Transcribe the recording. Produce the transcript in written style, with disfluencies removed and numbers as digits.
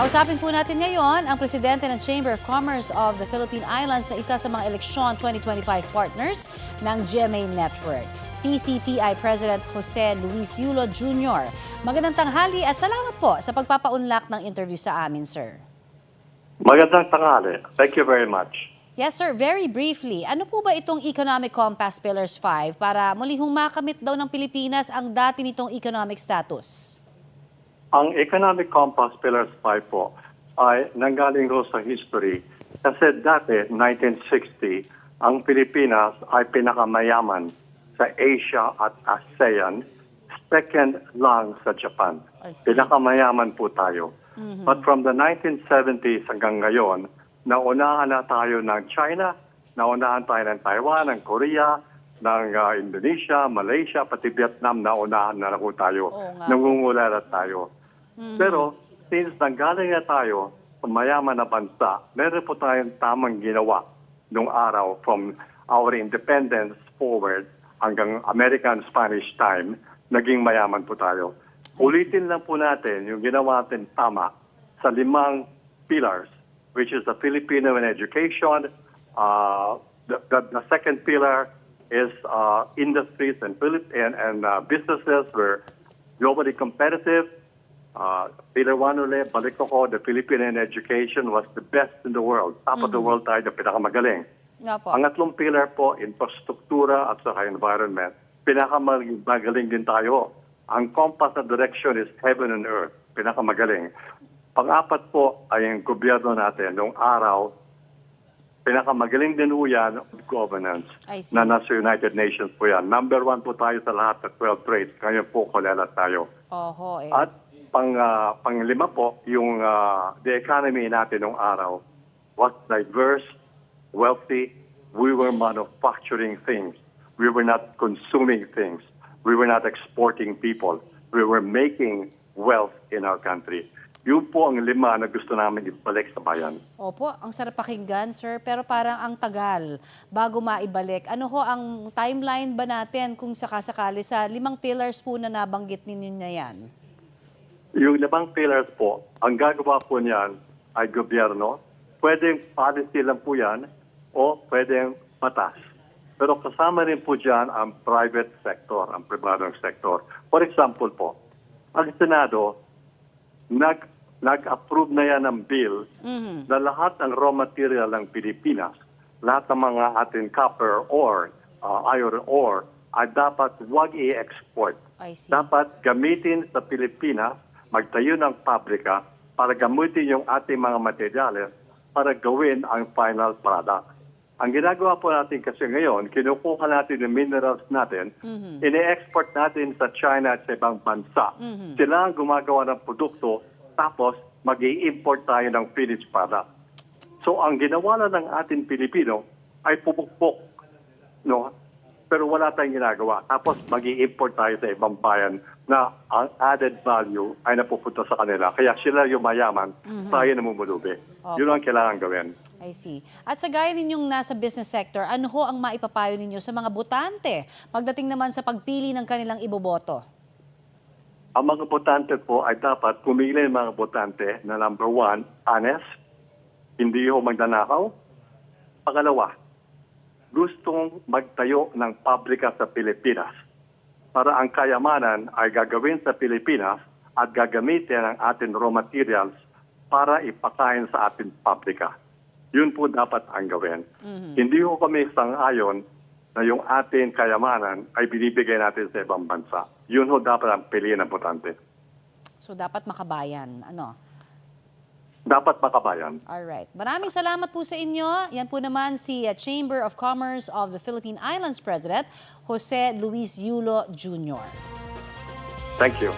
Kausapin po natin ngayon ang presidente ng Chamber of Commerce of the Philippine Islands na isa sa mga eleksyon 2025 partners ng GMA Network, CCPI President Jose Luis Yulo Jr. Magandang tanghali at salamat po sa pagpapaunlak ng interview sa amin, sir. Magandang tanghali. Thank you very much. Yes, sir. Very briefly, ano po ba itong Economic Compass Pillars 5 para muli hong makamit daw ng Pilipinas ang dati nitong economic status? Ang Economic Compass Pillars 5 po ay nanggaling ho sa history kasi dati, 1960, ang Pilipinas ay pinakamayaman sa Asia at ASEAN, second lang sa Japan. Pinakamayaman po tayo. But from the 1970s hanggang ngayon, naunahan na tayo ng China, naunahan tayo ng Taiwan, ng Korea, ng Indonesia, Malaysia, pati Vietnam, naunahan na po tayo. Nangungula na tayo. Pero since nanggaling na tayo sa mayaman na bansa, meron po tayong tamang ginawa nung araw from our independence forward hanggang American Spanish time, naging mayaman po tayo. Ulitin lang po natin yung ginawa natin tama sa 5 pillars, which is the Filipino in education. The second pillar is industries and businesses were globally competitive. Pillar 1 ulit, balik ko, the Filipino in education was the best in the world. Top of the world tayo, na pinakamagaling. Ang 3 pillar po, infrastruktura at saka environment. Pinakamagaling din tayo. Ang compass na direction is heaven and earth. Pinakamagaling. Pang-4 po ay ang gobyerno natin. Noong araw, pinakamagaling din po yan, governance, na nasa United Nations po yan. Number 1 po tayo sa lahat ng 12 traits. Ngayon po, kolera tayo. At pang-5 po, yung the economy natin noong araw was diverse, wealthy. We were manufacturing things. We were not consuming things. We were not exporting people. We were making wealth in our country. Yun po ang 5 na gusto namin ibalik sa bayan. Opo, ang sarap pakinggan, sir, pero parang ang tagal bago maibalik. Ano ho ang timeline ba natin kung sakasakali sa 5 pillars po na nabanggit ninyo na yan? Yung 5 pillars po, ang gagawa po niyan ay gobyerno. Pwedeng policy lang po yan o pwedeng batas. Pero kasama rin po dyan ang private sector, ang pribadong sector. For example po, ang Senado, nag-approve na yan ng bill na lahat ng raw material ng Pilipinas, lahat ng mga ating copper or iron ore, ay dapat huwag i-export. Dapat gamitin sa Pilipinas, magtayo ng pabrika para gamitin yung ating mga materyales para gawin ang final product. Ang ginagawa po natin kasi ngayon, kinukuha natin yung minerals natin, ini-export natin sa China at sa ibang bansa. Sila ang gumagawa ng produkto, tapos mag-i-import tayo ng finished product. So ang ginawa na ng ating Pilipino ay pupukpok, no? Pero wala tayong ginagawa. Tapos mag-i-import tayo sa ibang bayan na ang added value ay napupunta sa kanila. Kaya sila yung mayaman, tayo namumulubi. Yun ang kailangan gawin. I see. At sa gaya ninyong nasa business sector, ano ho ang maipapayo ninyo sa mga botante pagdating naman sa pagpili ng kanilang iboboto? Ang mga botante po ay dapat pumili ng mga botante na number 1, honest, hindi ho magnanakaw. Pangalawa, gustong magtayo ng pabrika sa Pilipinas para ang kayamanan ay gagawin sa Pilipinas at gagamitin ang ating raw materials para ipakain sa ating pabrika. Yun po dapat ang gawin. Hindi ho kami sang-ayon na yung ating kayamanan ay binibigay natin sa ibang bansa. Yun ho dapat ang piliin ng botante. So dapat makabayan, ano? Dapat makabayan. Alright. Maraming salamat po sa inyo. Yan po naman si Chamber of Commerce of the Philippine Islands President, Jose Luis Yulo Jr. Thank you.